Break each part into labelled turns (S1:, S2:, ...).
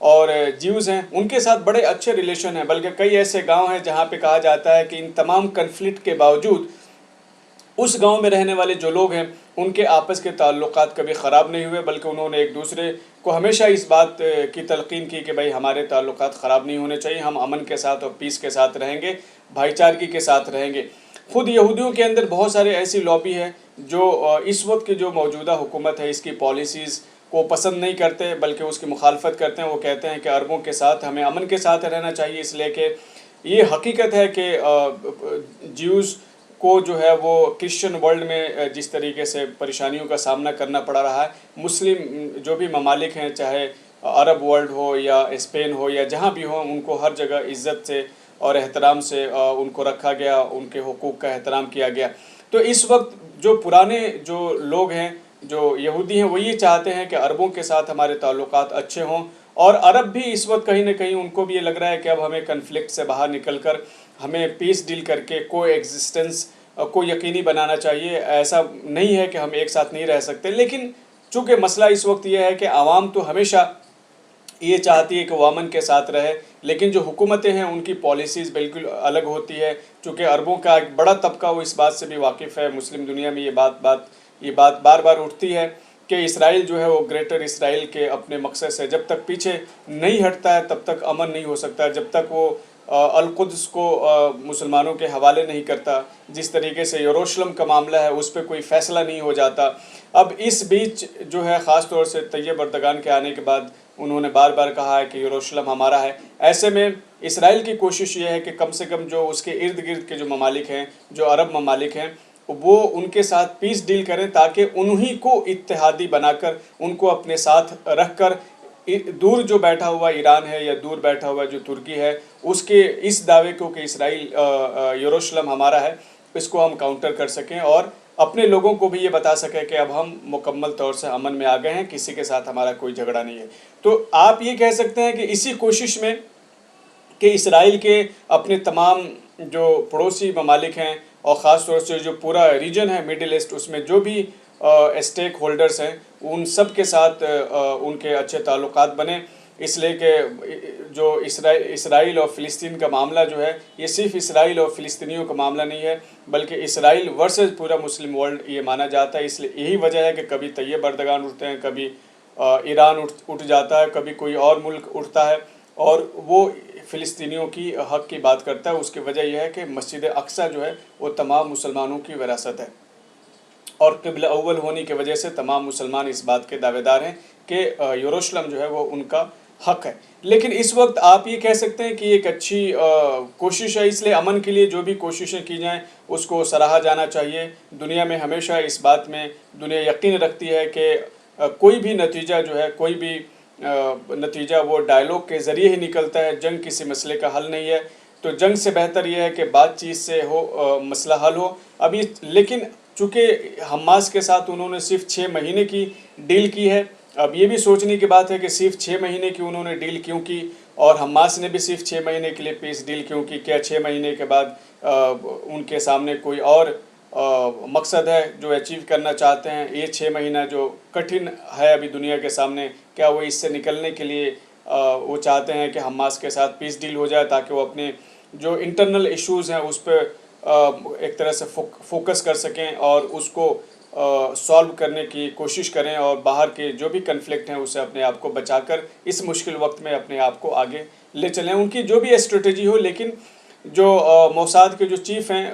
S1: اور جیوز ہیں ان کے ساتھ بڑے اچھے ریلیشن ہیں، بلکہ کئی ایسے گاؤں ہیں جہاں پہ کہا جاتا ہے کہ ان تمام کنفلکٹ کے باوجود اس گاؤں میں رہنے والے جو لوگ ہیں ان کے آپس کے تعلقات کبھی خراب نہیں ہوئے، بلکہ انہوں نے ایک دوسرے کو ہمیشہ اس بات کی تلقین کی کہ بھائی ہمارے تعلقات خراب نہیں ہونے چاہیے، ہم امن کے ساتھ اور پیس کے ساتھ رہیں گے، بھائی چارگی کے ساتھ رہیں گے۔ خود یہودیوں کے اندر بہت سارے ایسی لابی ہے جو اس وقت کی جو موجودہ حکومت ہے اس کی پالیسیز کو پسند نہیں کرتے، بلکہ اس کی مخالفت کرتے ہیں۔ وہ کہتے ہیں کہ عربوں کے ساتھ ہمیں امن کے ساتھ رہنا چاہیے، اس لیے کہ یہ حقیقت ہے کہ جیوز کو جو ہے وہ کرسچن ورلڈ میں جس طریقے سے پریشانیوں کا سامنا کرنا پڑا رہا ہے، مسلم جو بھی ممالک ہیں، چاہے عرب ورلڈ ہو یا اسپین ہو یا جہاں بھی ہو، ان کو ہر جگہ عزت سے اور احترام سے ان کو رکھا گیا، ان کے حقوق کا احترام کیا گیا۔ تو اس وقت جو پرانے جو لوگ ہیں، جو یہودی ہیں، وہ یہ چاہتے ہیں کہ عربوں کے ساتھ ہمارے تعلقات اچھے ہوں، اور عرب بھی اس وقت کہیں نہ کہیں ان کو بھی یہ لگ رہا ہے کہ اب ہمیں کنفلکٹ سے باہر نکل کر ہمیں پیس ڈیل کر کے کو ایگزسٹنس کو یقینی بنانا چاہیے۔ ایسا نہیں ہے کہ ہم ایک ساتھ نہیں رہ سکتے، لیکن چونکہ مسئلہ اس وقت یہ ہے کہ عوام تو ہمیشہ یہ چاہتی ہے کہ وہ امن کے ساتھ رہے، لیکن جو حکومتیں ہیں ان کی پالیسیز بالکل الگ ہوتی ہے۔ چونکہ عربوں کا ایک بڑا طبقہ وہ اس بات سے بھی واقف ہے، مسلم دنیا میں یہ بات بار بار اٹھتی ہے کہ اسرائیل جو ہے وہ گریٹر اسرائیل کے اپنے مقصد سے جب تک پیچھے نہیں ہٹتا ہے تب تک امن نہیں ہو سکتا، جب تک وہ القدس کو مسلمانوں کے حوالے نہیں کرتا، جس طریقے سے یروشلم کا معاملہ ہے اس پہ کوئی فیصلہ نہیں ہو جاتا۔ اب اس بیچ جو ہے خاص طور سے طیب اردگان کے آنے کے بعد انہوں نے بار بار کہا ہے کہ یروشلم ہمارا ہے۔ ایسے میں اسرائیل کی کوشش یہ ہے کہ کم سے کم جو اس کے ارد گرد کے جو ممالک ہیں، جو عرب ممالک ہیں، وہ ان کے ساتھ پیس ڈیل کریں تاکہ انہی کو اتحادی بنا کر ان کو اپنے ساتھ رکھ کر دور جو بیٹھا ہوا ایران ہے یا دور بیٹھا ہوا جو ترکی ہے اس کے اس دعوے کو کہ اسرائیل یروشلم ہمارا ہے اس کو ہم کاؤنٹر کر سکیں، اور اپنے لوگوں کو بھی یہ بتا سکیں کہ اب ہم مکمل طور سے امن میں آ گئے ہیں، کسی کے ساتھ ہمارا کوئی جھگڑا نہیں ہے۔ تو آپ یہ کہہ سکتے ہیں کہ اسی کوشش میں کہ اسرائیل کے اپنے تمام جو پڑوسی ممالک ہیں اور خاص طور سے جو پورا ریجن ہے مڈل ایسٹ، اس میں جو بھی اسٹیک ہولڈرز ہیں ان سب کے ساتھ ان کے اچھے تعلقات بنے، اس لیے کہ جو اسرائیل اور فلسطین کا معاملہ جو ہے یہ صرف اسرائیل اور فلسطینیوں کا معاملہ نہیں ہے، بلکہ اسرائیل ورسز پورا مسلم ورلڈ یہ مانا جاتا ہے۔ اس لیے یہی وجہ ہے کہ کبھی طیب اردگان اٹھتے ہیں، کبھی ایران اٹھ جاتا ہے، کبھی کوئی اور ملک اٹھتا ہے اور وہ فلسطینیوں کی حق کی بات کرتا ہے۔ اس کی وجہ یہ ہے کہ مسجد اقصیٰ جو ہے وہ تمام مسلمانوں کی وراثت ہے، اور قبلہ اول ہونے کی وجہ سے تمام مسلمان اس بات کے دعوے دار ہیں کہ یروشلم جو ہے وہ ان کا حق ہے۔ لیکن اس وقت آپ یہ کہہ سکتے ہیں کہ ایک اچھی کوشش ہے، اس لیے امن کے لیے جو بھی کوششیں کی جائیں اس کو سراہا جانا چاہیے۔ دنیا میں ہمیشہ اس بات میں دنیا یقین رکھتی ہے کہ کوئی بھی نتیجہ جو ہے، کوئی بھی نتیجہ وہ ڈائیلاگ کے ذریعے ہی نکلتا ہے، جنگ کسی مسئلے کا حل نہیں ہے۔ تو جنگ سے بہتر یہ ہے کہ بات چیت سے ہو مسئلہ حل ہو۔ ابھی لیکن چونکہ حماس کے ساتھ انہوں نے صرف 6 مہینے کی ڈیل کی ہے، اب یہ بھی سوچنے کی بات ہے کہ صرف 6 مہینے کی انہوں نے ڈیل کیوں کی، اور حماس نے بھی صرف 6 مہینے کے لیے پیس ڈیل کیوں کی؟ کیا 6 مہینے کے بعد ان کے سامنے کوئی اور مقصد ہے جو اچیو کرنا چاہتے ہیں؟ یہ 6 مہینہ جو کٹھن ہے ابھی دنیا کے سامنے، کیا وہ اس سے نکلنے کے لیے وہ چاہتے ہیں کہ حماس کے ساتھ پیس ڈیل ہو جائے تاکہ وہ اپنے جو انٹرنل ایشوز ہیں اس پہ ایک طرح سے فوکس کر سکیں اور اس کو سالو کرنے کی کوشش کریں، اور باہر کے جو بھی کنفلکٹ ہیں اسے اپنے آپ کو بچا کر اس مشکل وقت میں اپنے آپ کو آگے لے چلیں؟ ان کی جو بھی اسٹریٹجی ہو، لیکن جو موساد کے جو چیف ہیں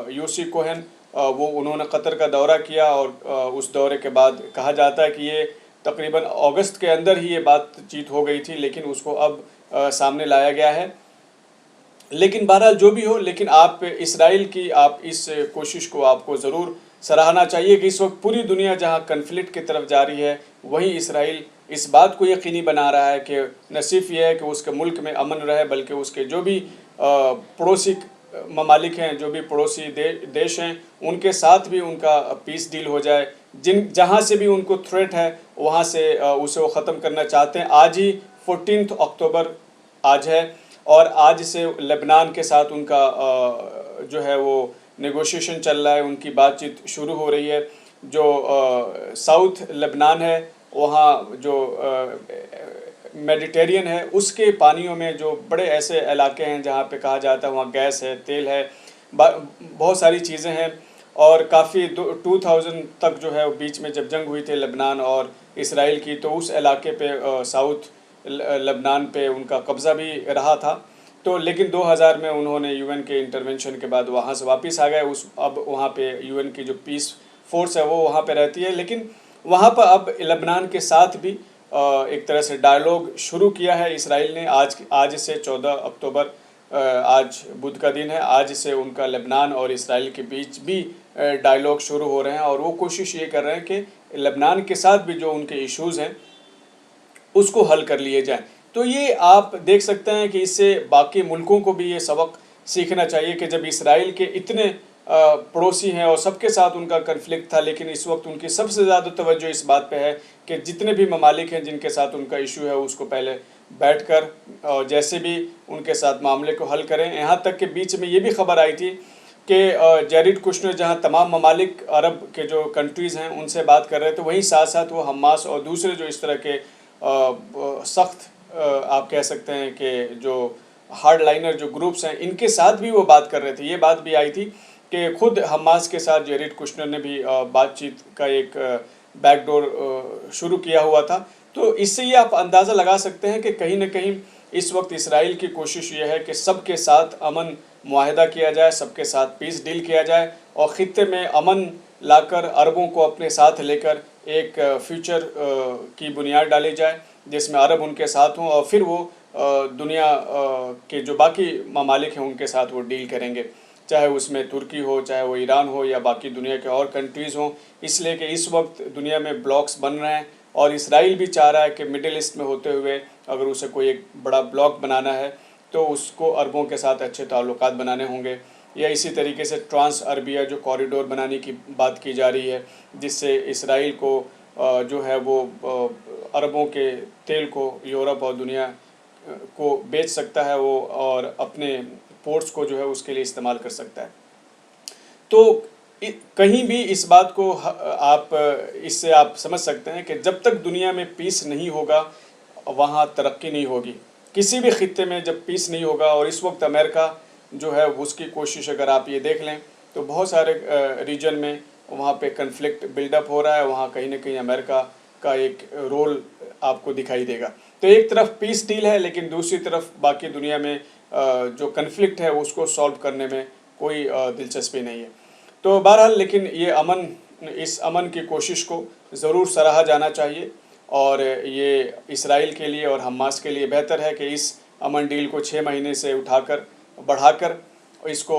S1: یوسی کوہن، وہ انہوں نے قطر کا دورہ کیا، اور اس دورے کے بعد کہا جاتا ہے کہ یہ تقریباً اگست کے اندر ہی یہ بات چیت ہو گئی تھی، لیکن اس کو اب سامنے لایا گیا ہے۔ لیکن بہرحال جو بھی ہو، لیکن آپ اسرائیل کی آپ اس کوشش کو آپ کو ضرور سراہنا چاہیے کہ اس وقت پوری دنیا جہاں کنفلکٹ کی طرف جاری ہے، وہیں اسرائیل اس بات کو یقینی بنا رہا ہے کہ نہ صرف یہ ہے کہ اس کے ملک میں امن رہے، بلکہ اس کے جو بھی پڑوسی ممالک ہیں، جو بھی پڑوسی دیش ہیں، ان کے ساتھ بھی ان کا پیس ڈیل ہو جائے۔ جہاں سے بھی ان کو تھریٹ ہے وہاں سے اسے وہ ختم کرنا چاہتے ہیں۔ آج ہی 14 اکتوبر آج ہے، اور آج سے لبنان کے ساتھ ان کا جو ہے وہ نیگوشیشن چل رہا ہے، ان کی بات چیت شروع ہو رہی ہے۔ جو ساؤتھ لبنان ہے وہاں جو میڈیٹرین ہے اس کے پانیوں میں جو بڑے ایسے علاقے ہیں جہاں پہ کہا جاتا ہے وہاں گیس ہے، تیل ہے، بہت ساری چیزیں ہیں، اور کافی 2000 تک جو ہے بیچ میں جب جنگ ہوئی تھی لبنان اور اسرائیل کی، تو اس علاقے پہ ساؤتھ لبنان پہ ان کا قبضہ بھی رہا تھا، تو لیکن 2000 میں انہوں نے یو این کے انٹرونشن کے بعد وہاں سے واپس آ گئے. اب وہاں پہ یو این کی جو پیس فورس ہے وہ وہاں پہ رہتی ہے، لیکن وہاں پر اب لبنان کے ساتھ بھی ایک طرح سے ڈائیلاگ شروع کیا ہے اسرائیل نے. آج سے 14 اکتوبر، آج بدھ کا دن ہے، آج سے ان کا لبنان اور اسرائیل کے بیچ بھی ڈائیلاگ شروع ہو رہے ہیں، اور وہ کوشش یہ کر رہے ہیں کہ لبنان کے ساتھ بھی جو ان کے ایشوز ہیں اس کو حل کر لیے جائیں. تو یہ آپ دیکھ سکتے ہیں کہ اس سے باقی ملکوں کو بھی یہ سبق سیکھنا چاہیے کہ جب اسرائیل کے اتنے پڑوسی ہیں اور سب کے ساتھ ان کا کنفلکٹ تھا، لیکن اس وقت ان کی سب سے زیادہ توجہ اس بات پہ ہے کہ جتنے بھی ممالک ہیں جن کے ساتھ ان کا ایشو ہے اس کو پہلے بیٹھ کر اور جیسے بھی ان کے ساتھ معاملے کو حل کریں. یہاں تک کہ بیچ میں یہ بھی خبر آئی تھی کہ جیریڈ کشنر جہاں تمام ممالک عرب کے جو کنٹریز ہیں ان سے بات کر رہے تھے، وہیں ساتھ ساتھ وہ حماس اور دوسرے جو اس طرح کے سخت آپ کہہ سکتے ہیں کہ جو ہارڈ لائنر جو گروپس ہیں ان کے ساتھ بھی وہ بات کر رہے تھے. یہ بات بھی آئی تھی کہ خود حماس کے ساتھ جیریڈ کشنر نے بھی بات چیت کا ایک بیک ڈور شروع کیا ہوا تھا. تو اس سے یہ آپ اندازہ لگا سکتے ہیں کہ کہیں نہ کہیں اس وقت اسرائیل کی کوشش یہ ہے کہ سب کے ساتھ امن معاہدہ کیا جائے، سب کے ساتھ پیس ڈیل کیا جائے اور خطے میں امن لا کر عربوں کو اپنے ساتھ لے کر ایک فیوچر کی بنیاد ڈالی جائے جس میں عرب ان کے ساتھ ہوں، اور پھر وہ دنیا کے جو باقی ممالک ہیں ان کے ساتھ وہ ڈیل کریں گے، چاہے اس میں ترکی ہو، چاہے وہ ایران ہو یا باقی دنیا کے اور کنٹریز ہوں. اس لیے کہ اس وقت دنیا میں بلاکس بن رہے ہیں اور اسرائیل بھی چاہ رہا ہے کہ مڈل ایسٹ میں ہوتے ہوئے اگر اسے کوئی ایک بڑا بلاک بنانا ہے تو اس کو عربوں کے ساتھ اچھے تعلقات بنانے ہوں گے. یا اسی طریقے سے ٹرانس عربیہ جو کوریڈور بنانے کی بات کی جا رہی ہے جس سے اسرائیل کو جو ہے وہ عربوں کے تیل کو یورپ اور دنیا کو بیچ سکتا ہے وہ، اور اپنے پورٹس کو جو ہے اس کے لیے استعمال کر سکتا ہے. تو کہیں بھی اس بات کو اس سے آپ سمجھ سکتے ہیں کہ جب تک دنیا میں پیس نہیں ہوگا وہاں ترقی نہیں ہوگی. کسی بھی خطے میں جب پیس نہیں ہوگا، اور اس وقت امریکہ جو ہے اس کی کوشش اگر آپ یہ دیکھ لیں تو بہت سارے ریجن میں وہاں پہ کنفلکٹ بلڈ اپ ہو رہا ہے، وہاں کہیں نہ کہیں امریکہ کا ایک رول آپ کو دکھائی دے گا. تو ایک طرف پیس ڈیل ہے لیکن دوسری طرف باقی دنیا میں جو کنفلکٹ ہے اس کو سالو کرنے میں کوئی دلچسپی نہیں ہے. تو بہرحال لیکن اس امن کی کوشش کو ضرور سراہا جانا چاہیے، اور یہ اسرائیل کے لیے اور حماس کے لیے بہتر ہے کہ اس امن ڈیل کو 6 مہینے سے بڑھا کر اس کو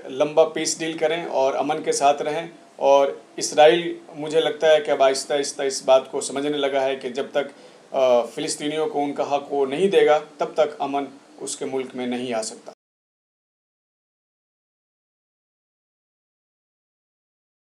S1: لمبا پیس ڈیل کریں اور امن کے ساتھ رہیں. اور اسرائیل مجھے لگتا ہے کہ اب آہستہ آہستہ اس بات کو سمجھنے لگا ہے کہ جب تک فلسطینیوں کو ان کا حق وہ نہیں دے گا تب تک امن اس کے ملک میں نہیں آ سکتا.